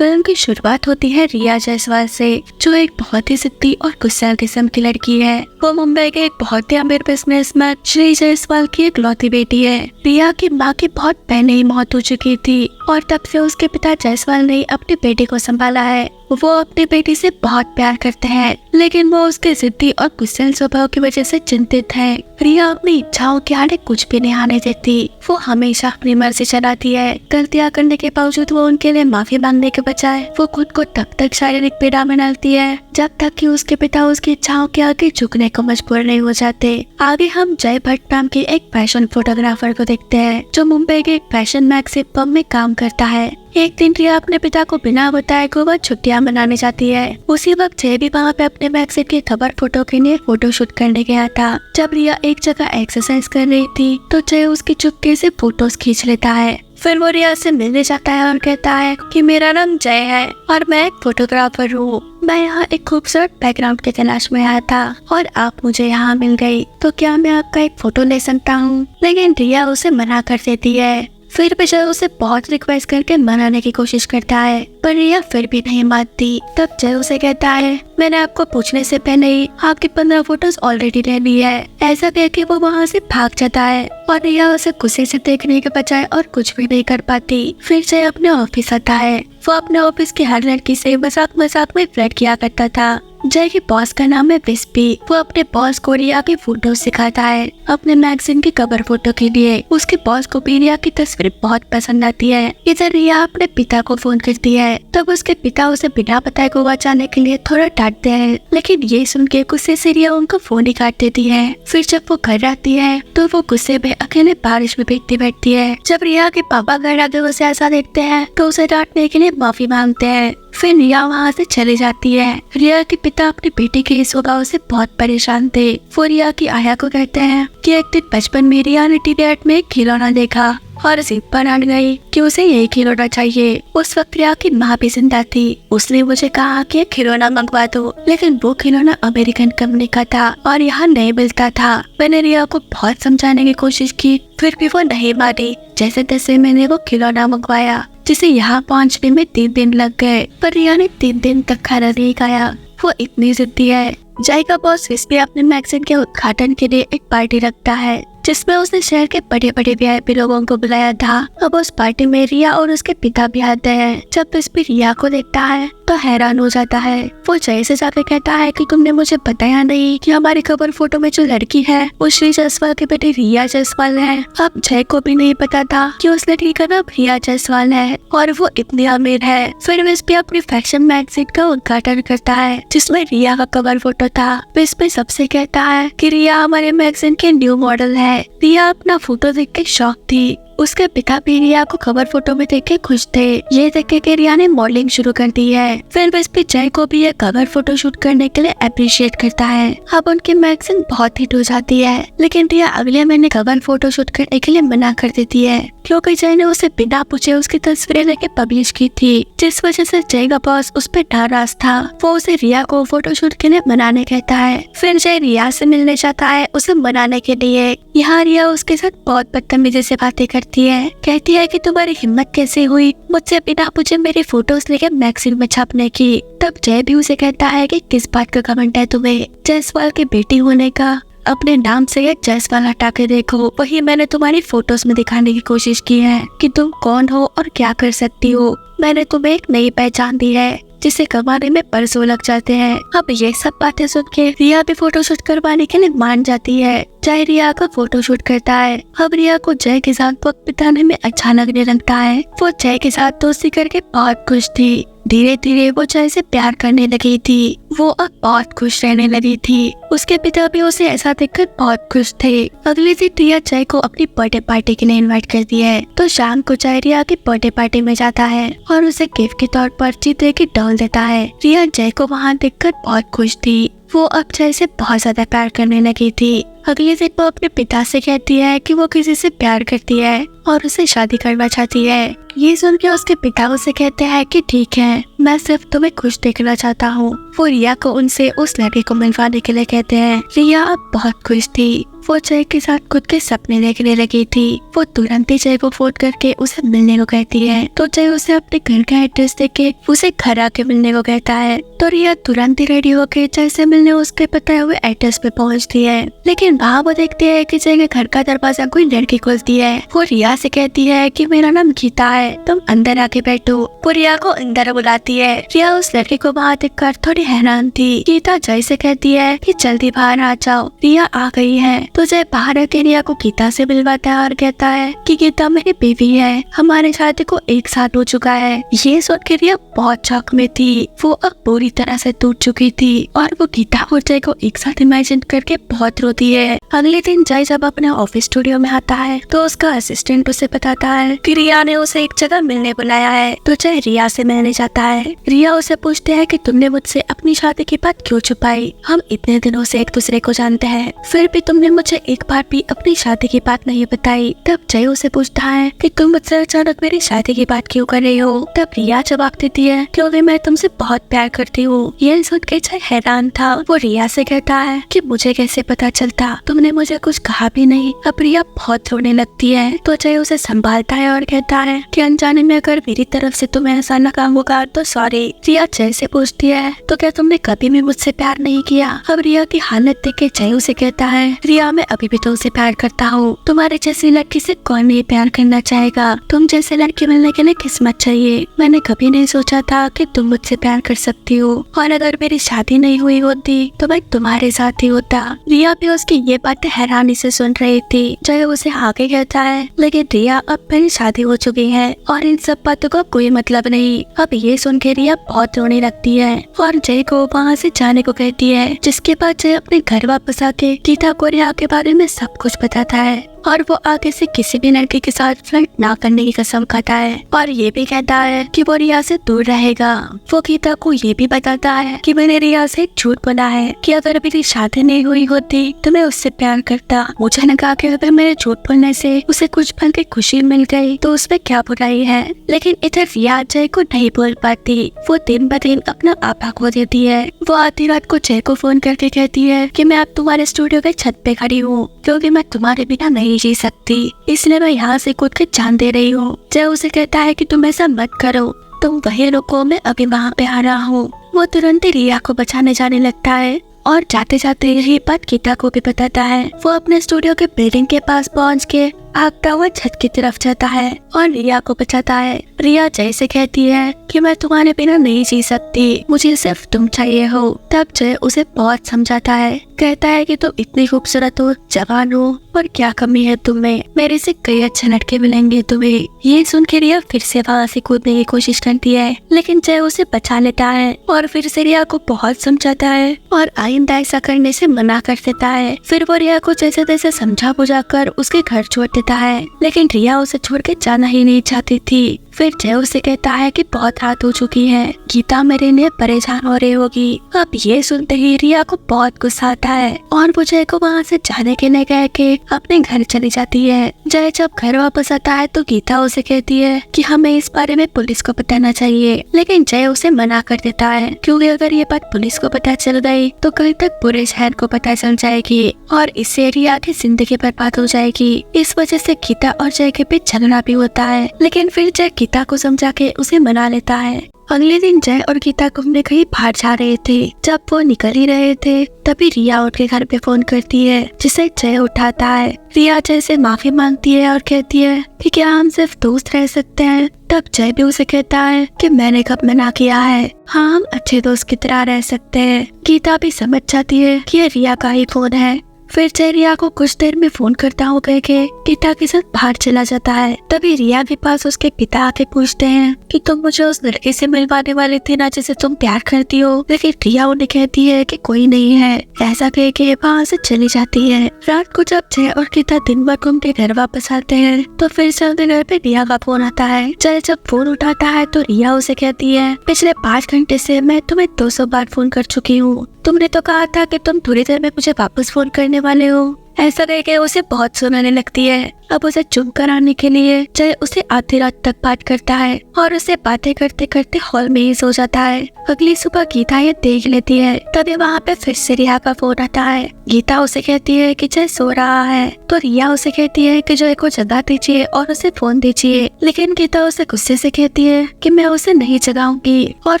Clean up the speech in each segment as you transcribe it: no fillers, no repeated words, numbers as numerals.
Film की शुरुआत होती है रिया जायसवाल से, जो एक बहुत ही जिद्दी और गुस्सैल किस्म की लड़की है। वो मुंबई के एक बहुत ही अमीर बिजनेसमैन श्री जायसवाल की इकलौती बेटी है। रिया की माँ की बहुत पहले ही मौत हो चुकी थी और तब से उसके पिता जायसवाल ने अपनी बेटी को संभाला है। वो अपनी बेटी से बहुत प्यार करते हैं, लेकिन वो उसके जिद्दी और गुस्सैल स्वभाव की वजह से चिंतित है। रिया अपनी इच्छाओं के आगे कुछ भी नहीं आने देती। वो हमेशा अपनी मर्जी चलाती है। गलतियाँ करने के बावजूद वो उनके लिए माफी मांगने के बजाय वो खुद को तब तक शारीरिक पीड़ा में डालती है जब तक कि उसके पिता उसकी इच्छाओं के आगे झुकने को मजबूर नहीं हो जाते। आगे हम जय भट्ट नाम के एक फैशन फोटोग्राफर को देखते हैं, जो मुंबई के एक फैशन मैगजीन फर्म में काम करता है। एक दिन रिया अपने पिता को बिना बताए गोवा छुट्टियां मनाने जाती है। उसी वक्त जय भी वहाँ पे अपने मैगजीन की खबर फोटो के लिए फोटो शूट करने गया था। जब रिया एक जगह एक्सरसाइज कर रही थी तो जय उसकी चुपके से फोटोज खींच लेता है। फिर वो रिया से मिलने जाता है और कहता है कि मेरा नाम जय है और मैं एक फोटोग्राफर हूँ। मैं यहाँ एक खूबसूरत बैकग्राउंड की तलाश में आया था और आप मुझे यहाँ मिल गई, तो क्या मैं आपका एक फोटो ले सकता हूँ? लेकिन रिया उसे मना कर देती है। फिर भी जय उसे बहुत रिक्वेस्ट करके मनाने की कोशिश करता है, पर रिया फिर भी नहीं मानती। तब जय उसे कहता है मैंने आपको पूछने से पहले ही आपकी 15 फोटोज ऑलरेडी ले ली है। ऐसा कह के वो वहाँ से भाग जाता है और रिया उसे गुस्से से देखने के बजाय और कुछ भी नहीं कर पाती। फिर जय अपने ऑफिस आता है। वो अपने ऑफिस की हर लड़की से मजाक मजाक में फ्लर्ट किया करता था। जय के बॉस का नाम है विस्पी। वो अपने बॉस को रिया की फोटो सिखाता है अपने मैगजीन की कवर फोटो के लिए। उसके बॉस को भी रिया की तस्वीर बहुत पसंद आती है। इधर रिया अपने पिता को फोन करती है, तब उसके पिता उसे बिना बताए गोवा जाने के लिए थोड़ा डांटते हैं, लेकिन ये सुन के गुस्से से रिया उनको फोन ही काट देती है। फिर जब वो घर आती है तो वो गुस्से में अकेले बारिश में भीगती बैठती है। जब रिया के पापा घर आके उसे ऐसा देखते हैं तो उसे डांटने के लिए माफी मांगते हैं। फिर रिया वहाँ से चली जाती है। रिया के पिता अपनी बेटी के इस स्वभाव से बहुत परेशान थे। वो रिया की आया को कहते हैं कि एक दिन बचपन में रिया ने टीवी एड में एक खिलौना देखा और जिद पर अड़ गई कि उसे यही खिलौना चाहिए। उस वक्त रिया की माँ भी जिंदा थी। उसने मुझे कहा कि खिलौना मंगवा दो, लेकिन वो खिलौना अमेरिकन कंपनी का था और यहाँ नहीं मिलता था। मैंने रिया को बहुत समझाने की कोशिश की, फिर भी वो नहीं मानी। जैसे तैसे मैंने वो खिलौना मंगवाया, जिसे यहाँ पहुँचने में 3 दिन लग गए, पर रिया ने 3 दिन तक खाना नहीं खाया। वो इतनी जिद्दी है। जय का बॉस विस्पी अपने मैगजीन के उद्घाटन के लिए एक पार्टी रखता है, जिसमें उसने शहर के बड़े बड़े वीआईपी लोगों को बुलाया था। अब उस पार्टी में रिया और उसके पिता भी आते हैं। जब विस्पी रिया को देखता है तो हैरान हो जाता है। वो जय से जाकर कहता है कि तुमने मुझे बताया नहीं कि हमारी कवर फोटो में जो लड़की है वो श्री जायसवाल की बेटी रिया जायसवाल है। अब जय को भी नहीं पता था कि उस लड़की का नाम रिया जायसवाल है और वो इतनी अमीर है। फिर विस्पी अपनी फैशन मैगजीन का उद्घाटन करता है, जिसमें रिया का कवर फोटो था। विस्पी सबसे कहता है कि रिया हमारे मैगजीन के न्यू मॉडल है। रिया अपना फोटो देख के शॉक थी। उसके पिता भी रिया को कवर फोटो में देख के खुश थे। ये देख के रिया ने मॉडलिंग शुरू कर दी है। फिर विस्पी जय को भी ये कवर फोटो शूट करने के लिए अप्रिशिएट करता है। अब उनकी मैगजीन बहुत हिट हो जाती है, लेकिन रिया अगले महीने कवर फोटो शूट करने के लिए मना कर देती है, क्योंकि जय ने उसे बिना पूछे उसकी तस्वीरें लेके पब्लिश की थी, जिस वजह से जय का बॉस उस पर नाराज था। वो उसे रिया को फोटो शूट के लिए मनाने कहता है। फिर जय रिया से मिलने जाता है उसे मनाने के लिए। यहाँ रिया उसके साथ बहुत बदतमीजी से बातें करती है। कहती है कि तुम्हारी हिम्मत कैसे हुई मुझसे बिना पूछे मेरी फोटोज लेके मैगजीन में छापने की। तब जय भी उसे कहता है कि किस बात का घमंड है तुम्हें, जायसवाल की बेटी होने का? अपने नाम से एक जायसवाल हटा के देखो। वही मैंने तुम्हारी फोटोज में दिखाने की कोशिश की है कि तुम कौन हो और क्या कर सकती हो। मैंने तुम्हें एक नई पहचान दी है जिसे कमाने में बरसों लग जाते हैं। अब ये सब बातें सुन के रिया भी फोटोशूट करवाने के लिए मान जाती है। जय रिया का फोटोशूट करता है। अब रिया को जय के साथ वक्त बिताने में अच्छा लगने लगता है। वो जय के साथ दोस्ती करके बहुत खुश थी। धीरे धीरे वो जय से प्यार करने लगी थी। वो अब बहुत खुश रहने लगी थी। उसके पिता भी उसे ऐसा देखकर बहुत खुश थे। अगले दिन रिया जय को अपनी बर्थडे पार्टी के लिए इनवाइट करती है, तो शाम को जय रिया की बर्थडे पार्टी में जाता है और उसे गिफ्ट के तौर पर चित्रे की डॉल देता है। रिया जय को वहाँ देखकर बहुत खुश थी। वो अब जय से बहुत ज्यादा प्यार करने लगी थी। अगले दिन वो अपने पिता से कहती है कि वो किसी से प्यार करती है। और उसे शादी करना चाहती है। ये सुन के उसके पिता उसे कहते हैं कि ठीक है, मैं सिर्फ तुम्हें खुश देखना चाहता हूँ। वो रिया को उनसे उस लड़के को मिलवाने के लिए कहते हैं। रिया अब बहुत खुश थी। वो जय के साथ खुद के सपने देखने लगी थी। वो तुरंत ही जय को फोन करके उसे मिलने को कहती है। तो जय उसे अपने घर का एड्रेस देके उसे घर आके मिलने को कहता है। तो रिया तुरंत ही रेडी होके जय से मिलने उसके बताए हुए एड्रेस पे पहुंचती है। लेकिन वहाँ वो देखती है कि जय के घर का दरवाजा कोई लड़की खोलती है। वो रिया से कहती है कि मेरा नाम गीता है, तुम अंदर आके बैठो। वो रिया को अंदर बुलाती है। रिया उस लड़के को वहाँ देखकर थोड़ी हैरान थी। गीता जय से कहती है कि जल्दी बाहर आ जाओ, रिया आ गई है। तो जय बाहर आके रिया को गीता से मिलवाता है और कहता है कि गीता मेरी बीवी है, हमारे शादी को 1 साल हो चुका है। ये सुन के रिया बहुत शौक में थी। वो अब पूरी तरह से टूट चुकी थी और वो गीता और जय को एक साथ इमेजिन करके बहुत रोती है। अगले दिन जय जब अपने ऑफिस स्टूडियो में आता है तो उसका असिस्टेंट उसे बताता है कि रिया ने उसे एक जगह मिलने बुलाया है। तो जय रिया से मिलने जाता है। रिया उसे पूछते है कि तुमने मुझसे अपनी शादी की बात क्यों छुपाई? हम इतने दिनों से एक दूसरे को जानते हैं, फिर भी तुमने मुझे एक बार भी अपनी शादी की बात नहीं बताई। तब जय उसे पूछता है कि तुम मुझसे अचानक मेरी शादी की बात क्यों कर रही हो? तब रिया जवाब देती है क्योंकि मैं तुमसे बहुत प्यार करती हूँ। ये सुन के जय हैरान था। वो रिया से कहता है कि मुझे कैसे पता चलता, तुमने मुझे कुछ कहा भी नहीं। अब रिया बहुत रोने लगती है। तो जय उसे संभालता है और कहता है कि अनजाने में अगर मेरी तरफ से तुम्हें ऐसा लगा होगा तो सॉरी। रिया जय से पूछती है तो क्या तुमने कभी भी मुझसे प्यार नहीं किया? अब रिया की हालत देख के जय उसे कहता है रिया मैं अभी भी तुमसे प्यार करता हूँ। तुम्हारे जैसी लड़की से कौन नहीं प्यार करना चाहेगा? तुम जैसे लड़की मिलने के लिए किस्मत चाहिए। मैंने कभी नहीं सोचा था कि तुम मुझसे प्यार कर सकती हो, और अगर मेरी शादी नहीं हुई होती तो मैं तुम्हारे साथ ही होता। रिया भी उसकी ये बातें हैरानी से सुन रही थी। जय उसे आगे कहता है लेकिन रिया अब मेरी शादी हो चुकी है और इन सब बातों का कोई मतलब नहीं। अब ये सुन के रिया बहुत रोने लगती है और जय को वहाँ से जाने को कहती है, जिसके बाद जय अपने घर वापस आके गीता को रिया के बारे में सब कुछ बताता है और वो आगे से किसी भी लड़के के साथ फ्लर्ट ना करने की कसम खाता है और ये भी कहता है कि वो रिया से दूर रहेगा। वो गीता को ये भी बताता है कि मैंने रिया से एक झूठ बोला है कि अगर मेरी शादी नहीं हुई होती तो मैं उससे प्यार करता। मुझे लगा कि अगर मेरे झूठ बोलने से उसे कुछ पल की खुशी मिल गई तो उसमें क्या बुराई है। लेकिन इधर रिया जय को नहीं बोल पाती। वो दिन ब दिन अपना आपा खो देती है। वो आधी रात को जय को फोन करके कहती है कि मैं अब तुम्हारे स्टूडियो के छत पे खड़ी हूँ क्योंकि मैं तुम्हारे बिना नहीं जी सकती, इसलिए मैं यहाँ से खुद के जान दे रही हूँ। जय उसे कहता है कि तुम ऐसा मत करो, तुम वहीं रुको, मैं अभी वहाँ पे आ रहा हूँ। वो तुरंत ही रिया को बचाने जाने लगता है और जाते जाते यही बात गीता को भी बताता है। वो अपने स्टूडियो के बिल्डिंग के पास पहुँच के भागता हुआ छत की तरफ जाता है और रिया को बचाता है। रिया जय से कहती है कि मैं तुम्हारे बिना नहीं जी सकती, मुझे सिर्फ तुम चाहिए हो। तब जय उसे बहुत समझाता है, कहता है कि तुम इतनी खूबसूरत हो, जवान हो, पर क्या कमी है तुम्हें? मेरे से कई अच्छे लड़के मिलेंगे तुम्हें। ये सुन के रिया फिर से वहाँ से कूदने की कोशिश करती है, लेकिन जय उसे बचा लेता है और फिर से रिया को बहुत समझाता है और आइंदा ऐसा करने से मना कर देता है। फिर वो रिया को जैसे तैसे समझा बुझा कर उसके घर छोड़ देता है, लेकिन रिया उसे छोड़ के जाना ही नहीं चाहती थी। फिर जय उसे कहता है कि बहुत रात हो चुकी है, गीता मेरे लिए परेशान हो रही होगी। अब ये सुनते ही रिया को बहुत गुस्सा आता है और वो जय को वहाँ से जाने के लिए कह के अपने घर चली जाती है। जय जब घर वापस आता है तो गीता उसे कहती है कि हमें इस बारे में पुलिस को बताना चाहिए, लेकिन जय उसे मना कर देता है क्योंकि अगर ये बात पुलिस को पता चल गई तो कल तक पूरे शहर को पता चल जाएगी और इससे रिया की जिंदगी बर्बाद हो जाएगी। इस वजह से गीता और जय के बीच झगड़ा भी होता है, लेकिन फिर जय गीता को समझा के उसे मना लेता है। अगले दिन जय और गीता घूमने कहीं बाहर जा रहे थे। जब वो निकल ही रहे थे तभी रिया उनके घर पे फोन करती है, जिसे जय उठाता है। रिया जय से माफी मांगती है और कहती है कि क्या हम सिर्फ दोस्त रह सकते हैं? तब जय भी उसे कहता है कि मैंने कब मना किया है, हाँ हम अच्छे दोस्त की तरह रह सकते हैं। गीता भी समझ जाती है कि ये रिया का ही फोन है। फिर जय रिया को कुछ देर में फोन करता हूँ कह के गीता के साथ बाहर चला जाता है। तभी रिया के पास उसके पिता आके पूछते हैं कि तुम मुझे उस लड़के से मिलवाने वाले थे ना जिसे तुम प्यार करती हो, लेकिन रिया उन्हें कहती है कि कोई नहीं है। ऐसा कह के वहाँ से चली जाती है। रात को जब जय और गीता दिन भर घूम के घर वापस आते हैं तो फिर से उनके घर पे रिया का फोन आता है। जय जब फोन उठाता है तो रिया उसे कहती है पिछले 5 घंटे से मैं तुम्हें 200 बार फोन कर चुकी हूँ, तुमने तो कहा था कि तुम थोड़ी देर में मुझे वापस फोन करने वाले हो। ऐसा कह के उसे बहुत सुनाने लगती है। अब उसे चुप कराने के लिए जय उसे आधी रात तक बात करता है और उसे बातें करते करते हॉल में ही सो जाता है। अगली सुबह गीता ये देख लेती है, तभी वहाँ पे फिर से रिया का फोन आता है। गीता उसे कहती है कि जय सो रहा है, तो रिया उसे कहती है कि जय को जगा दीजिए और उसे फोन दीजिए, लेकिन गीता उसे गुस्से से कहती है कि मैं उसे नहीं जगाऊंगी और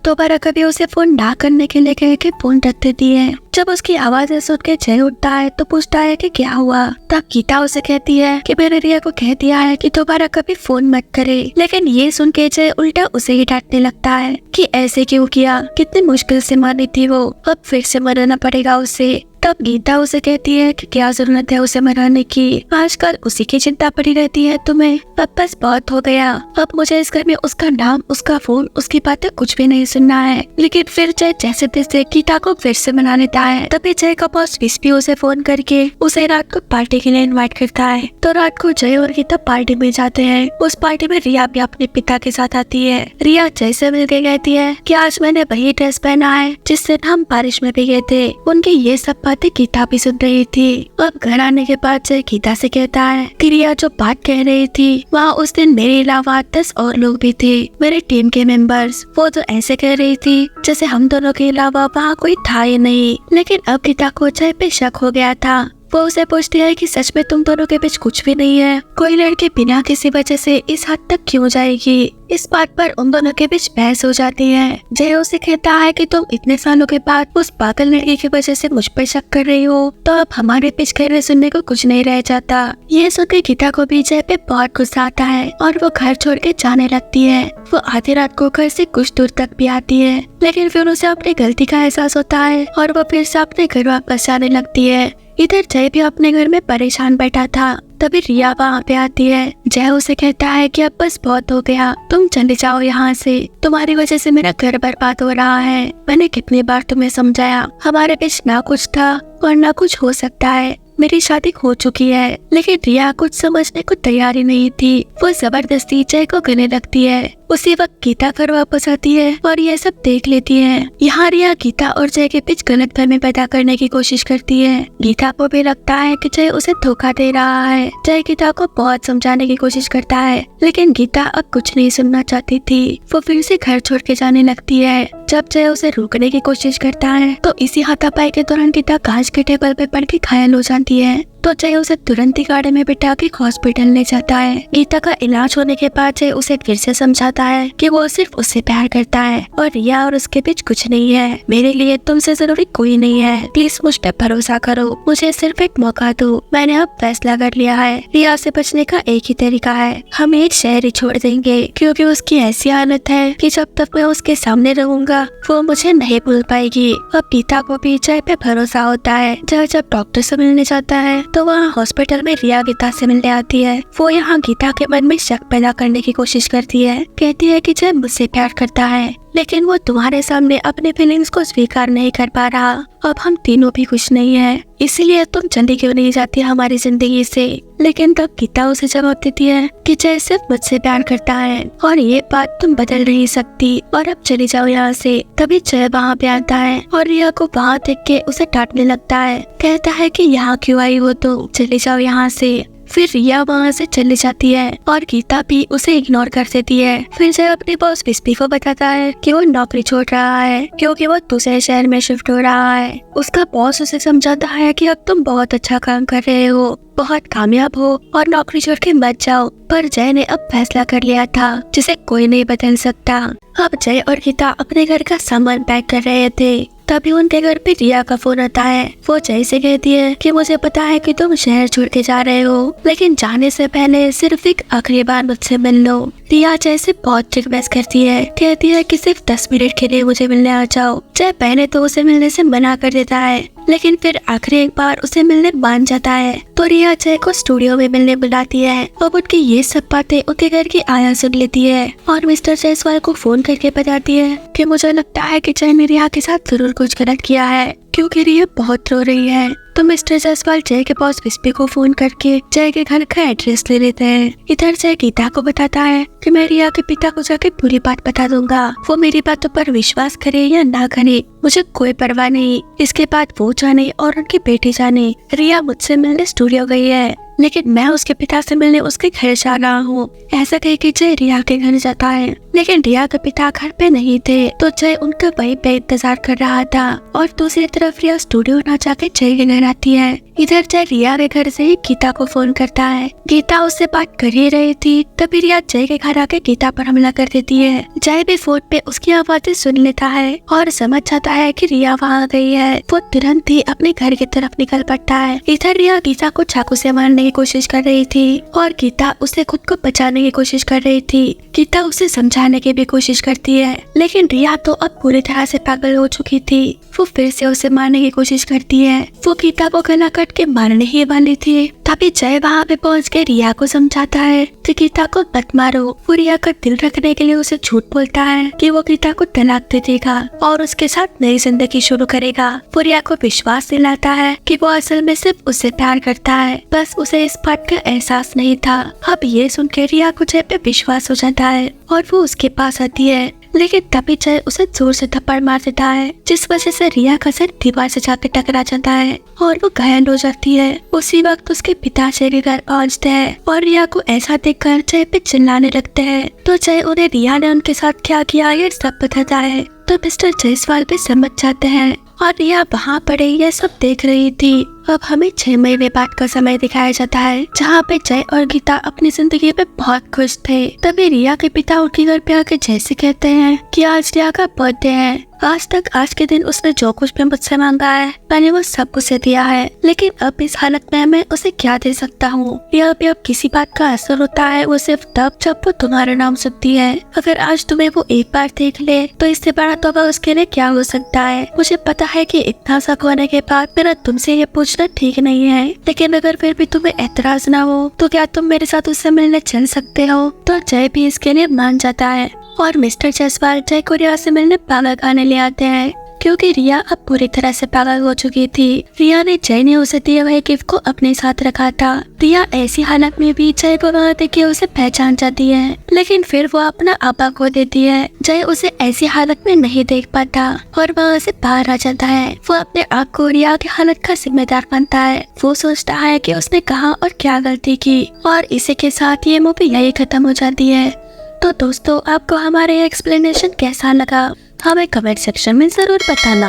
दोबारा कभी उसे फोन ना करने के लिए कह के फोन रख देती है। जब उसकी आवाज़ सुन के जय उठता है तो पूछता है कि क्या हुआ। तब गीता उसे कहती है कि मैंने रिया को कह दिया है कि दोबारा कभी फोन मत करे, लेकिन ये सुन के जय उल्टा उसे ही डांटने लगता है कि ऐसे क्यों किया, कितनी मुश्किल से मानी थी वो, अब फिर से मनाना पड़ेगा उसे। तब गीता उसे कहती है कि क्या जरूरत है उसे मनाने की, आजकल उसी की चिंता पड़ी रहती है तुम्हें, अब बस बहुत हो गया, अब मुझे इस घर में उसका नाम, उसका फोन, उसकी बातें कुछ भी नहीं सुनना है। लेकिन फिर जय जैसे तैसे गीता को फिर से मना लेता है। तभी जय का बॉस विस्पी उसे फोन करके उसे रात को पार्टी के लिए इन्वाइट करता है। तो रात को जय और गीता पार्टी में जाते हैं। उस पार्टी में रिया भी अपने पिता के साथ आती है। रिया जय से मिलके कहती है कि आज मैंने वही ड्रेस पहना है जिससे हम बारिश में भीगे थे। उनके ये सब बातें गीता भी सुन रही थी। अब घर आने के बाद जय गीता से कहता है कि रिया जो बात कह रही थी, वहाँ उस दिन मेरे अलावा 10 और लोग भी थे, मेरे टीम के मेंबर्स। वो तो ऐसे कह रही थी जैसे हम दोनों के अलावा वहाँ कोई था ही नहीं। लेकिन अब गीता को जय पे शक हो गया था। वो उसे पूछती है कि सच में तुम दोनों के बीच कुछ भी नहीं है, कोई लड़की बिना किसी वजह से इस हद तक क्यों जाएगी। इस बात पर उन दोनों के बीच बहस हो जाती है। जय उसे कहता है कि तुम इतने सालों के बाद उस पागल लड़की की वजह से मुझ पर शक कर रही हो, तो अब हमारे बीच कहने सुनने को कुछ नहीं रह जाता। ये सुनकर गीता को भी जय पे बहुत गुस्सा आता है और वो घर छोड़ के जाने लगती है। वो आधी रात को घर से कुछ दूर तक भी आती है, लेकिन फिर उसे अपनी गलती का एहसास होता है और वो फिर से अपने घर वापस जाने लगती है। इधर जय भी अपने घर में परेशान बैठा था। तभी रिया वहाँ पे आती है। जय उसे कहता है कि अब बस बहुत हो गया, तुम चले जाओ यहाँ से, तुम्हारी वजह से मेरा घर बर्बाद हो रहा है। मैंने कितनी बार तुम्हें समझाया, हमारे बीच ना कुछ था और ना कुछ हो सकता है, मेरी शादी हो चुकी है। लेकिन रिया कुछ समझने को तैयार ही नहीं थी। वो जबरदस्ती जय को गले लगती है। उसी वक्त गीता घर वापस आती है और ये सब देख लेती है। यहाँ रिया गीता और जय के बीच गलतफहमी पैदा करने की कोशिश करती है। गीता को भी लगता है कि जय उसे धोखा दे रहा है। जय गीता को बहुत समझाने की कोशिश करता है, लेकिन गीता अब कुछ नहीं सुनना चाहती थी। वो फिर से घर छोड़ के जाने लगती है। जब जय उसे रोकने की कोशिश करता है तो इसी हाथापाई के दौरान गीता कांच के टेबल पे पड़ के घायल हो जाती है। तो जय उसे तुरंत ही गाड़ी में बिठा के हॉस्पिटल ले जाता है। गीता का इलाज होने के बाद जय उसे फिर से समझाता है कि वो सिर्फ उससे प्यार करता है और रिया और उसके बीच कुछ नहीं है। मेरे लिए तुमसे जरूरी कोई नहीं है, प्लीज मुझ पर भरोसा करो, मुझे सिर्फ एक मौका दो। मैंने अब फैसला कर लिया है, रिया से बचने का एक ही तरीका है, हम एक शहर ही छोड़ देंगे, क्योंकि उसकी ऐसी हालत है कि जब तक मैं उसके सामने रहूंगा वो मुझे नहीं भूल पाएगी। अब गीता को भी जय पे भरोसा होता है। जय जब डॉक्टर से मिलने जाता है तो वहाँ हॉस्पिटल में रिया गीता से मिलने आती है। वो यहाँ गीता के मन में शक पैदा करने की कोशिश करती है। कहती है कि जय मुझसे प्यार करता है, लेकिन वो तुम्हारे सामने अपने फीलिंग्स को स्वीकार नहीं कर पा रहा। अब हम तीनों भी खुश नहीं है, इसीलिए तुम जल्दी क्यों नहीं जाती हमारी जिंदगी से। लेकिन तब गीता उसे जवाब देती है कि जय सिर्फ मुझसे प्यार करता है और ये बात तुम बदल नहीं सकती और अब चली जाओ यहाँ से। तभी जय वहाँ पे आता है और रिया को वहाँ देख के उसे डांटने लगता है। कहता है कि यहाँ क्यों आई हो, तो चली जाओ यहाँ से। फिर रिया वहाँ से चली जाती है और गीता भी उसे इग्नोर कर देती है। फिर जय अपने बॉस विस्पी को बताता है कि वो नौकरी छोड़ रहा है क्योंकि वो दूसरे शहर में शिफ्ट हो रहा है। उसका बॉस उसे समझाता है कि अब तुम बहुत अच्छा काम कर रहे हो, बहुत कामयाब हो और नौकरी छोड़ के मत जाओ। पर जय ने अब फैसला कर लिया था जिसे कोई नहीं बदल सकता। अब जय और गीता अपने घर का सामान पैक कर रहे थे, तभी उनके घर पे रिया का फोन आता है। वो जय से कहती है कि मुझे पता है कि तुम शहर छोड़ के जा रहे हो, लेकिन जाने से पहले सिर्फ एक आखिरी बार मुझसे मिल लो। रिया जय से बहुत रिक्वेस्ट करती है, कहती है कि सिर्फ 10 मिनट के लिए मुझे मिलने आ जाओ। जय पहले तो उसे मिलने से मना कर देता है, लेकिन फिर आखिरी एक बार उसे मिलने मान जाता है। तो रिया जय को स्टूडियो में मिलने बुलाती है। अब उनकी ये सब बातें उनके घर की आया सुन लेती है और मिस्टर जायसवाल को फोन करके बताती है कि मुझे लगता है कि जय ने रिया के साथ जरूर कुछ गलत किया है, क्योंकि रिया बहुत रो रही है। तो मिस्टर जायसवाल जय के बॉस विस्पी को फोन करके जय के घर का एड्रेस ले लेते हैं। इधर जय गीता को बताता है कि मैं रिया के पिता को जाके पूरी बात बता दूंगा, वो मेरी बातों पर विश्वास करे या ना करे मुझे कोई परवाह नहीं। इसके बाद वो जाने और उनकी बेटी जाने रिया मुझसे मिलने स्टूडियो गई है, लेकिन मैं उसके पिता से मिलने उसके घर जा रहा हूँ। ऐसा कह के जय रिया के घर जाता है, लेकिन रिया के पिता घर पे नहीं थे, तो जय उनका वहीं पे इंतजार कर रहा था। और दूसरी तरफ रिया स्टूडियो ना जाके जय के घर आती है। इधर जय रिया के घर से ही गीता को फोन करता है। गीता उससे बात कर ही रही थी, तभी रिया जय के घर आके गीता पर हमला कर देती है। जय भी फोन पे उसकी आवाजें सुन लेता है और समझ जाता है कि रिया वहाँ आ गई है। वो तुरंत ही अपने घर की तरफ निकल पड़ता है। इधर रिया गीता को चाकू से मारने की कोशिश कर रही थी और गीता उसे खुद को बचाने की कोशिश कर रही थी। गीता उसे समझाने की भी कोशिश करती है, लेकिन रिया तो अब पूरी तरह से पागल हो चुकी थी। वो फिर से उसे मारने की कोशिश करती है। वो गीता को गला काट के मारने ही वाली थी, तभी जय वहाँ पे पहुँच के रिया को समझाता है कि गीता को मत मारो। वो रिया का दिल रखने के लिए उसे झूठ बोलता है कि वो गीता को तलाक दे देगा और उसके साथ नई जिंदगी शुरू करेगा। वो रिया को विश्वास दिलाता है कि वो असल में सिर्फ उससे प्यार करता है, बस उसे इस बात का एहसास नहीं था। अब ये सुन के रिया को जय पे विश्वास हो जाता है और वो उसके पास आती है, लेकिन तभी जय उसे जोर से थप्पड़ मार देता है, जिस वजह से रिया का सर दीवार से जाकर टकरा जाता है और वो घायल हो जाती है। उसी वक्त उसके पिता जय के घर पहुँचते हैं और रिया को ऐसा देखकर जय पे चिल्लाने लगते हैं। तो जय उन्हें रिया ने उनके साथ क्या किया ये सब बताता है। तो मिस्टर जायसवाल भी समझ जाते हैं और रिया वहाँ पड़े यह सब देख रही थी। अब हमें 6 महीने बाद का समय दिखाया जाता है, जहाँ पे जय और गीता अपनी जिंदगी में बहुत खुश थे। तभी रिया के पिता उनके घर पे आके जय से कहते हैं कि आज रिया का बर्थडे है। आज तक आज के दिन उसने जो कुछ भी मुझसे मांगा है मैंने वो सब उसे दिया है, लेकिन अब इस हालत में मैं उसे क्या दे सकता हूँ। रिया पे अब किसी बात का असर होता है वो सिर्फ तब जब वो तुम्हारा नाम सुनती है। अगर आज तुम्हें वो एक बार देख ले तो इससे बड़ा तोहफा उसके लिए क्या हो सकता है। मुझे पता है कि इतना सब होने के बाद मेरा तुमसे ये पूछना ठीक नहीं है, लेकिन अगर फिर भी तुम्हें एतराज ना हो तो क्या तुम मेरे साथ उससे मिलने चल सकते हो। तो जय भी इसके लिए मान जाता है और मिस्टर जायसवाल जय को रिया से मिलने पागल खाने ले आते हैं, क्योंकि रिया अब पूरी तरह से पागल हो चुकी थी। रिया ने जय ने उसे दिए हुए गिफ्ट को अपने साथ रखा था। रिया ऐसी हालत में भी जय को वहाँ देख के उसे पहचान जाती है, लेकिन फिर वो अपना आपा खो देती है। जय उसे ऐसी हालत में नहीं देख पाता और वहाँ से बाहर आ जाता है। वो अपने आप को रिया की हालत का जिम्मेदार मानता है। वो सोचता है कि उसने कहाँ और क्या गलती की, और इसी के साथ ये मूवी यही खत्म हो जाती है। तो दोस्तों, आपको हमारे एक्सप्लेनेशन कैसा लगा हमें कमेंट सेक्शन में जरूर बताना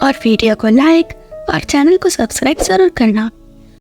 और वीडियो को लाइक और चैनल को सब्सक्राइब जरूर करना।